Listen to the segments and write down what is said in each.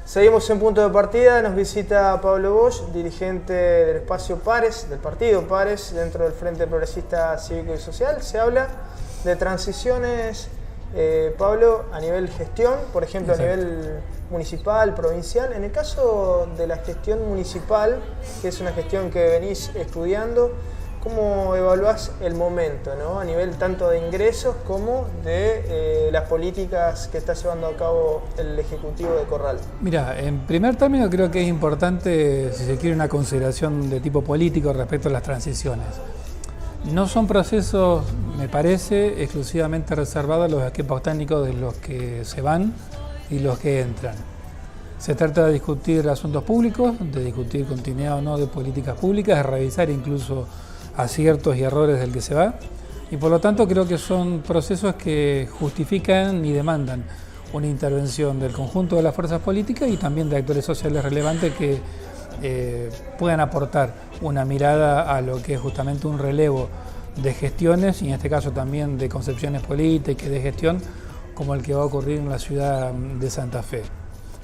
Seguimos en Punto de Partida, nos visita Pablo Bosch, dirigente del espacio Pares, del partido Pares, dentro del Frente Progresista Cívico y Social. Se habla de transiciones, Pablo, a nivel gestión, por ejemplo, a nivel municipal, provincial. En el caso de la gestión municipal, que es una gestión que venís estudiando, ¿cómo evaluás el momento, ¿no? A nivel tanto de ingresos como de las políticas que está llevando a cabo el Ejecutivo de Corral? Mira, en primer término creo que es importante, si se quiere, una consideración de tipo político respecto a las transiciones. No son procesos, me parece, exclusivamente reservados a los equipos técnicos de los que se van y los que entran. Se trata de discutir asuntos públicos, de discutir continuidad o no de políticas públicas, de revisar incluso aciertos y errores del que se va, y por lo tanto creo que son procesos que justifican y demandan una intervención del conjunto de las fuerzas políticas y también de actores sociales relevantes que puedan aportar una mirada a lo que es justamente un relevo de gestiones y en este caso también de concepciones políticas y de gestión como el que va a ocurrir en la ciudad de Santa Fe.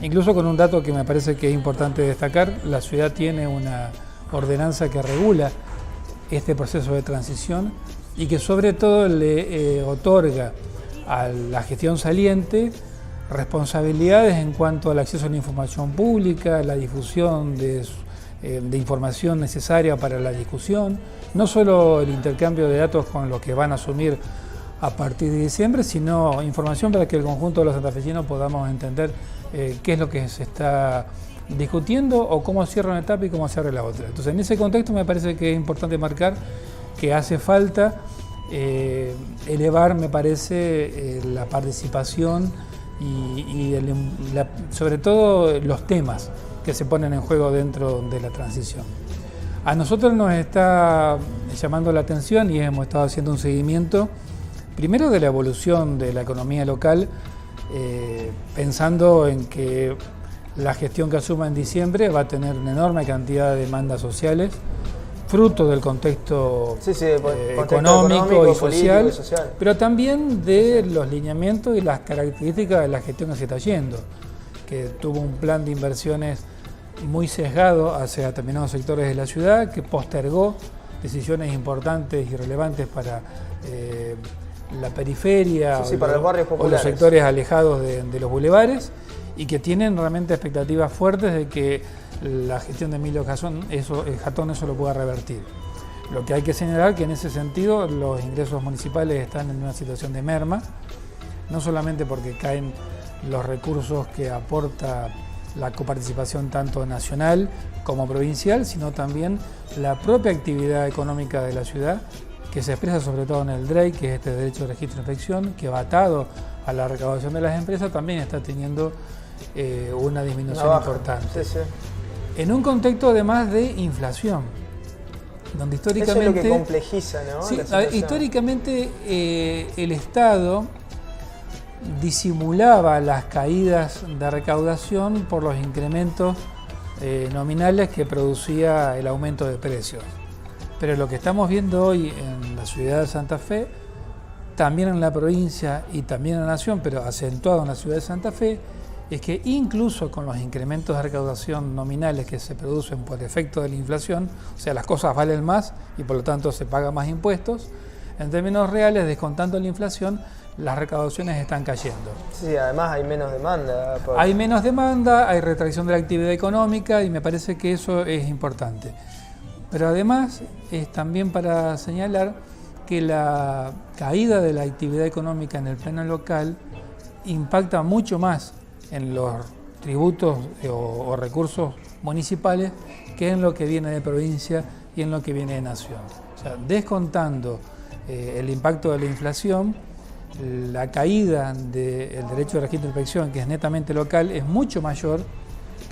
Incluso con un dato que me parece que es importante destacar, la ciudad tiene una ordenanza que regula este proceso de transición y que sobre todo le otorga a la gestión saliente responsabilidades en cuanto al acceso a la información pública, la difusión de información necesaria para la discusión, no solo el intercambio de datos con los que van a asumir a partir de diciembre, sino información para que el conjunto de los santafesinos podamos entender qué es lo que se está discutiendo o cómo cierra una etapa y cómo cierra la otra. Entonces, en ese contexto me parece que es importante marcar que hace falta elevar, me parece, la participación y sobre todo los temas que se ponen en juego dentro de la transición. A nosotros nos está llamando la atención y hemos estado haciendo un seguimiento, primero de la evolución de la economía local, pensando en que la gestión que asuma en diciembre va a tener una enorme cantidad de demandas sociales, fruto del contexto, económico y social, pero también de los lineamientos y las características de la gestión que se está yendo, que tuvo un plan de inversiones muy sesgado hacia determinados sectores de la ciudad, que postergó decisiones importantes y relevantes para la periferia para los barrios populares, o los sectores alejados de los bulevares, y que tienen realmente expectativas fuertes de que la gestión de Emilio Jatón eso lo pueda revertir. Lo que hay que señalar que en ese sentido los ingresos municipales están en una situación de merma, no solamente porque caen los recursos que aporta la coparticipación tanto nacional como provincial, sino también la propia actividad económica de la ciudad, que se expresa sobre todo en el DREI, que es este derecho de registro de inspección, que va atado a la recaudación de las empresas, también está teniendo una disminución importante. Sí. En un contexto además de inflación, donde históricamente... Eso es lo que complejiza, ¿no? Sí, históricamente el Estado disimulaba las caídas de recaudación por los incrementos nominales que producía el aumento de precios. Pero lo que estamos viendo hoy en la ciudad de Santa Fe, también en la provincia y también en la nación, pero acentuado en la ciudad de Santa Fe, es que incluso con los incrementos de recaudación nominales que se producen por efecto de la inflación, o sea, las cosas valen más y por lo tanto se pagan más impuestos, en términos reales, descontando la inflación, las recaudaciones están cayendo. Sí, además hay menos demanda. Hay menos demanda, hay retracción de la actividad económica y me parece que eso es importante. Pero además es también para señalar que la caída de la actividad económica en el plano local impacta mucho más en los tributos o recursos municipales que en lo que viene de provincia y en lo que viene de nación. O sea, descontando el impacto de la inflación, la caída del derecho de registro de inspección, que es netamente local, es mucho mayor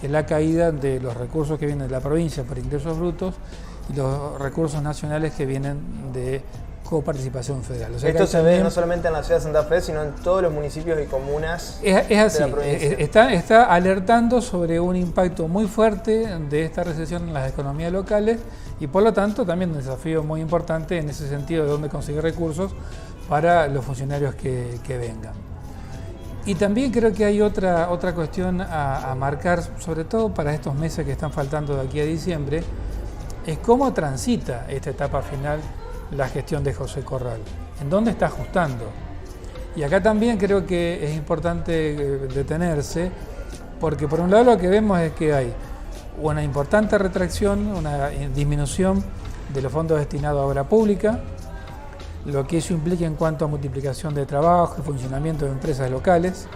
que la caída de los recursos que vienen de la provincia por ingresos brutos y los recursos nacionales que vienen de coparticipación federal. O sea, esto se ve no solamente en la ciudad de Santa Fe, sino en todos los municipios y comunas es así, de la provincia. Está alertando sobre un impacto muy fuerte de esta recesión en las economías locales y por lo tanto también un desafío muy importante en ese sentido de dónde conseguir recursos para los funcionarios que vengan. Y también creo que hay otra cuestión a marcar, sobre todo para estos meses que están faltando de aquí a diciembre, es cómo transita esta etapa final la gestión de José Corral, en dónde está ajustando. Y acá también creo que es importante detenerse, porque por un lado lo que vemos es que hay una importante retracción, una disminución de los fondos destinados a obra pública, lo que eso implica en cuanto a multiplicación de trabajo y funcionamiento de empresas locales,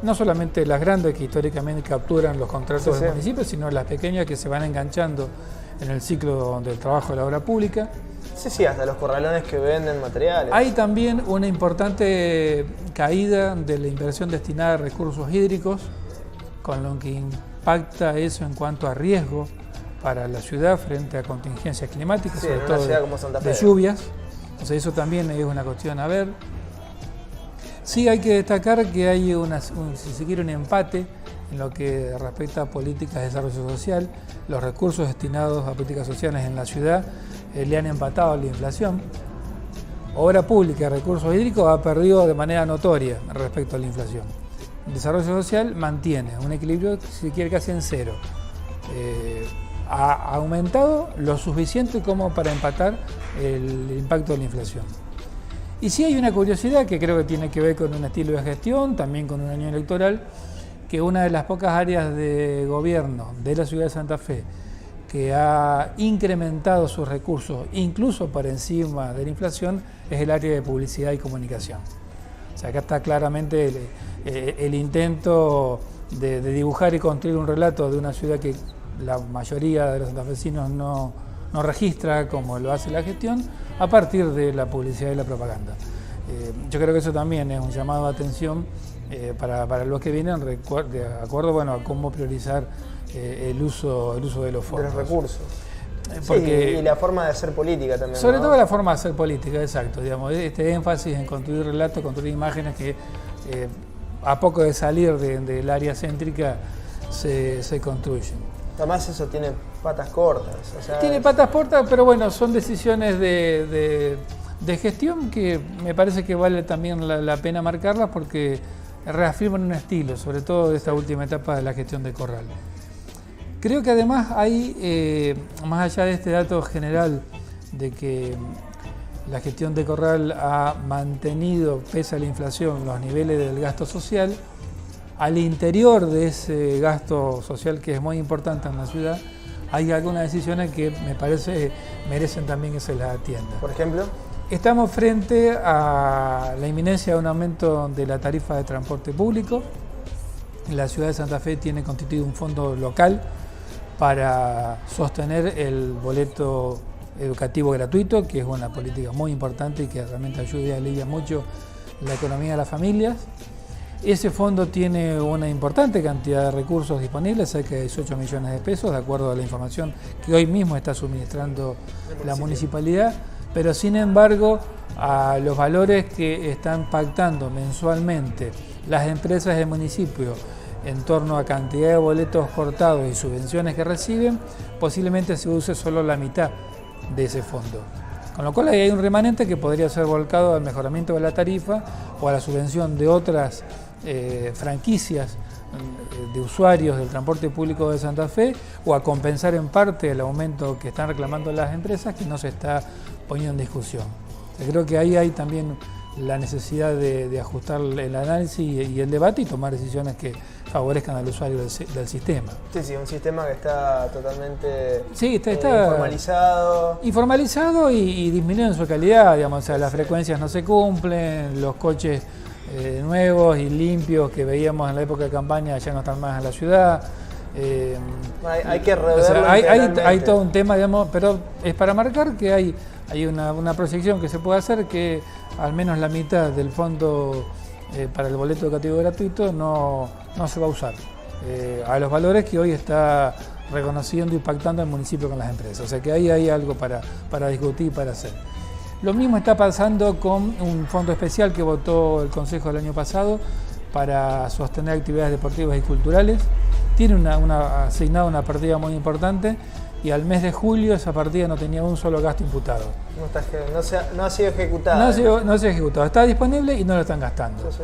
no solamente las grandes que históricamente capturan los contratos del municipio, sino las pequeñas que se van enganchando en el ciclo del trabajo de la obra pública. Sí, hasta los corralones que venden materiales. Hay también una importante caída de la inversión destinada a recursos hídricos, con lo que impacta eso en cuanto a riesgo para la ciudad frente a contingencias climáticas, sobre todo de lluvias. O sea, eso también es una cuestión a ver. Sí hay que destacar que hay si se quiere, un empate en lo que respecta a políticas de desarrollo social. Los recursos destinados a políticas sociales en la ciudad le han empatado a la inflación. Obra pública y recursos hídricos ha perdido de manera notoria respecto a la inflación. El desarrollo social mantiene un equilibrio, si se quiere, casi en cero. Ha aumentado lo suficiente como para empatar el impacto de la inflación. Y sí hay una curiosidad que creo que tiene que ver con un estilo de gestión, también con un año electoral, que una de las pocas áreas de gobierno de la ciudad de Santa Fe que ha incrementado sus recursos, incluso por encima de la inflación, es el área de publicidad y comunicación. O sea, acá está claramente el intento de dibujar y construir un relato de una ciudad que la mayoría de los santafesinos no registra como lo hace la gestión, a partir de la publicidad y la propaganda. Yo creo que eso también es un llamado de atención para los que vienen, de acuerdo a cómo priorizar el uso de los fondos. De los recursos. Porque, sí, y la forma de hacer política también. Sobre ¿no? todo la forma de hacer política, exacto. Digamos, este énfasis en construir relatos, construir imágenes que a poco de salir del área céntrica se construyen. Además eso tiene patas cortas. O sea, tiene patas cortas, pero bueno, son decisiones de gestión que me parece que vale también la pena marcarlas porque reafirman un estilo, sobre todo de esta última etapa de la gestión de Corral. Creo que además hay, más allá de este dato general de que la gestión de Corral ha mantenido, pese a la inflación, los niveles del gasto social, al interior de ese gasto social que es muy importante en la ciudad, hay algunas decisiones que me parece merecen también que se las atienda. Por ejemplo, estamos frente a la inminencia de un aumento de la tarifa de transporte público. La ciudad de Santa Fe tiene constituido un fondo local para sostener el boleto educativo gratuito, que es una política muy importante y que realmente ayuda y alivia mucho la economía de las familias. Ese fondo tiene una importante cantidad de recursos disponibles, cerca de 18 millones de pesos, de acuerdo a la información que hoy mismo está suministrando la municipalidad, pero sin embargo, a los valores que están pactando mensualmente las empresas del municipio en torno a cantidad de boletos cortados y subvenciones que reciben, posiblemente se use solo la mitad de ese fondo. Con lo cual ahí hay un remanente que podría ser volcado al mejoramiento de la tarifa o a la subvención de otras franquicias de usuarios del transporte público de Santa Fe o a compensar en parte el aumento que están reclamando las empresas que no se está poniendo en discusión. Creo que ahí hay también la necesidad de ajustar el análisis y el debate y tomar decisiones que favorezcan al usuario del sistema. Sí, un sistema que está totalmente está informalizado y disminuye en su calidad, digamos, o sea, las frecuencias no se cumplen, los coches nuevos y limpios que veíamos en la época de campaña ya no están más en la ciudad. Hay que reverlo. O sea, hay todo un tema, digamos, pero es para marcar que hay una proyección que se puede hacer que al menos la mitad del fondo para el boleto educativo gratuito no se va a usar a los valores que hoy está reconociendo y pactando el municipio con las empresas. O sea que ahí hay algo para discutir y para hacer. Lo mismo está pasando con un fondo especial que votó el Consejo el año pasado para sostener actividades deportivas y culturales. Tiene asignada una partida muy importante y al mes de julio esa partida no tenía un solo gasto imputado. No ha sido ejecutada. No ha sido ejecutado. Está disponible y no lo están gastando. Sí.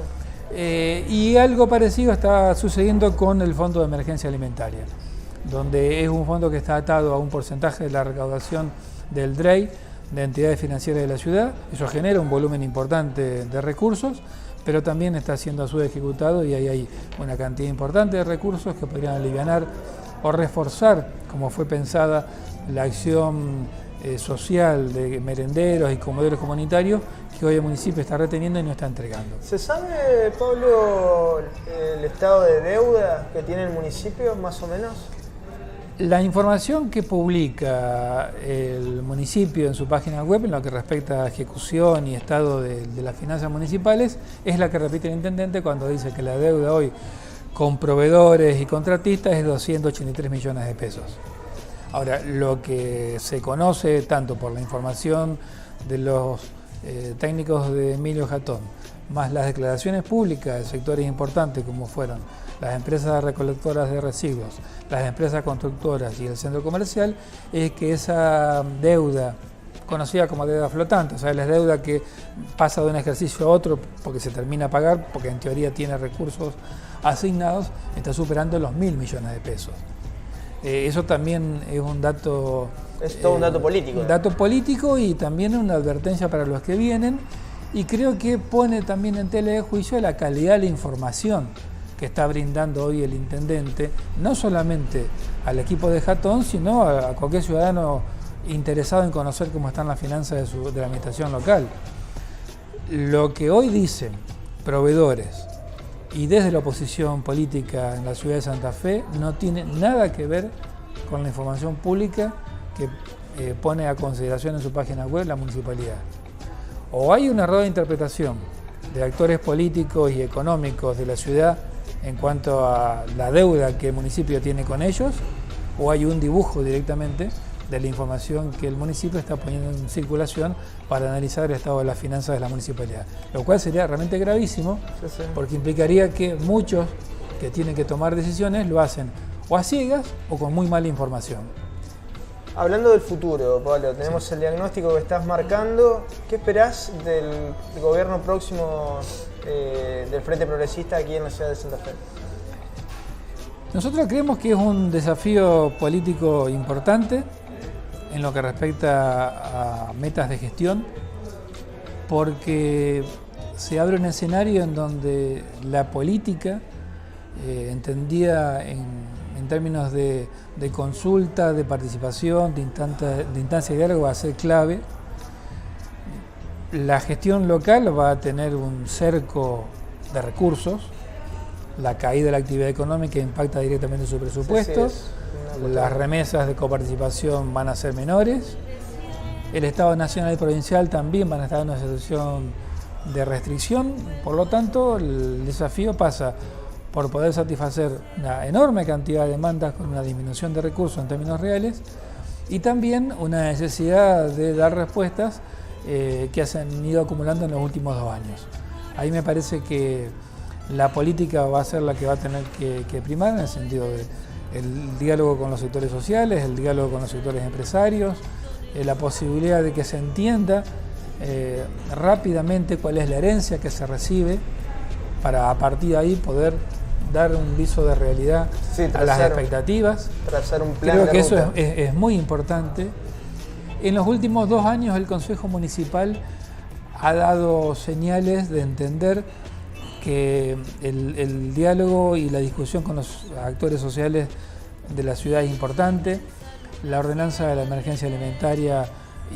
Y algo parecido está sucediendo con el Fondo de Emergencia Alimentaria, donde es un fondo que está atado a un porcentaje de la recaudación del DREI, de entidades financieras de la ciudad. Eso genera un volumen importante de recursos, pero también está siendo a su vez ejecutado y ahí hay una cantidad importante de recursos que podrían alivianar o reforzar, como fue pensada, la acción social de merenderos y comedores comunitarios que hoy el municipio está reteniendo y no está entregando. ¿Se sabe, Pablo, el estado de deuda que tiene el municipio, más o menos? La información que publica el municipio en su página web en lo que respecta a ejecución y estado de las finanzas municipales es la que repite el intendente cuando dice que la deuda hoy con proveedores y contratistas es 283 millones de pesos. Ahora, lo que se conoce tanto por la información de los técnicos de Emilio Jatón, más las declaraciones públicas de sectores importantes como fueron las empresas recolectoras de residuos, las empresas constructoras y el centro comercial, es que esa deuda, conocida como deuda flotante, o sea, la deuda que pasa de un ejercicio a otro porque se termina a pagar, porque en teoría tiene recursos asignados, está superando los 1.000 millones de pesos. Eso también es un dato... Es todo un dato político. Un dato político y también una advertencia para los que vienen, y creo que pone también en tela de juicio la calidad de la información que está brindando hoy el intendente, no solamente al equipo de Jatón, sino a cualquier ciudadano interesado en conocer cómo están las finanzas de la administración local. Lo que hoy dicen proveedores y desde la oposición política en la ciudad de Santa Fe no tiene nada que ver con la información pública que pone a consideración en su página web la municipalidad. O hay un error de interpretación de actores políticos y económicos de la ciudad en cuanto a la deuda que el municipio tiene con ellos, o hay un dibujo directamente de la información que el municipio está poniendo en circulación para analizar el estado de las finanzas de la municipalidad, lo cual sería realmente gravísimo, porque implicaría que muchos que tienen que tomar decisiones lo hacen o a ciegas o con muy mala información. Hablando del futuro, Pablo, tenemos el diagnóstico que estás marcando. ¿Qué esperás del gobierno próximo del Frente Progresista aquí en la ciudad de Santa Fe? Nosotros creemos que es un desafío político importante en lo que respecta a metas de gestión, porque se abre un escenario en donde la política, entendida en términos de consulta, de participación, de instancia de diálogo, va a ser clave. La gestión local va a tener un cerco de recursos, la caída de la actividad económica impacta directamente en su presupuesto, las remesas de coparticipación van a ser menores, el Estado nacional y provincial también van a estar en una situación de restricción, por lo tanto el desafío pasa por poder satisfacer una enorme cantidad de demandas con una disminución de recursos en términos reales y también una necesidad de dar respuestas que se han ido acumulando en los últimos 2 años. Ahí me parece que la política va a ser la que va a tener que primar en el sentido del diálogo con los sectores sociales, el diálogo con los sectores empresarios, la posibilidad de que se entienda rápidamente cuál es la herencia que se recibe para a partir de ahí poder dar un viso de realidad a las expectativas. Trazar un plan. Creo que eso es muy importante. En los últimos 2 años el Consejo Municipal ha dado señales de entender que el diálogo y la discusión con los actores sociales de la ciudad es importante. La ordenanza de la emergencia alimentaria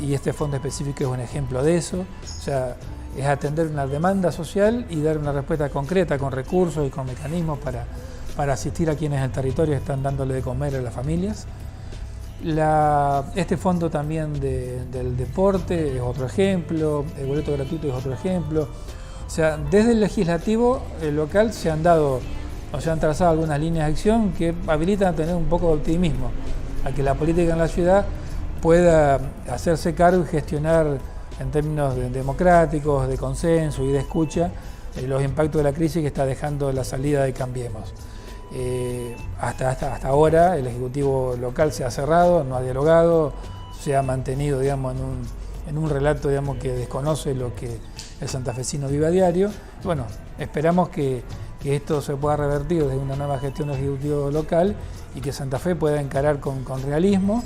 y este fondo específico es un ejemplo de eso. O sea, es atender una demanda social y dar una respuesta concreta con recursos y con mecanismos para asistir a quienes en el territorio están dándole de comer a las familias. Este fondo también del deporte es otro ejemplo, el boleto gratuito es otro ejemplo. O sea, desde el legislativo local se han trazado algunas líneas de acción que habilitan a tener un poco de optimismo, a que la política en la ciudad pueda hacerse cargo y gestionar en términos democráticos, de consenso y de escucha, los impactos de la crisis que está dejando la salida de Cambiemos. Hasta ahora el Ejecutivo local se ha cerrado, no ha dialogado, se ha mantenido, digamos, en un relato, digamos, que desconoce lo que el santafesino vive a diario. Bueno, esperamos que esto se pueda revertir desde una nueva gestión del Ejecutivo local y que Santa Fe pueda encarar con realismo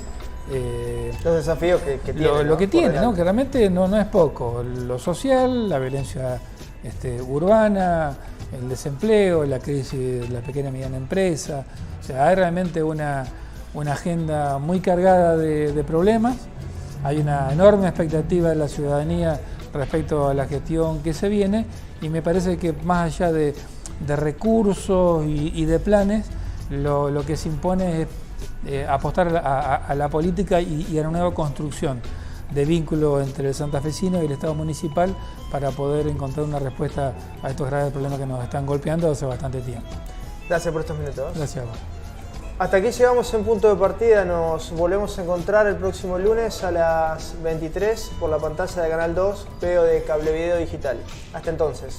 los desafíos que tiene. Lo que tiene, ¿no? Que realmente no es poco. Lo social, la violencia urbana, el desempleo, la crisis de la pequeña y mediana empresa. O sea, hay realmente una agenda muy cargada de problemas. Hay una enorme expectativa de la ciudadanía respecto a la gestión que se viene, y me parece que más allá de recursos y de planes, lo que se impone es apostar a la política y a una nueva construcción de vínculo entre el santafesino y el Estado municipal para poder encontrar una respuesta a estos graves problemas que nos están golpeando hace bastante tiempo. Gracias por estos minutos. Gracias a vos. Hasta aquí llegamos en Punto de Partida. Nos volvemos a encontrar el próximo lunes a las 23 por la pantalla de Canal 2, veo de Cable Video Digital. Hasta entonces.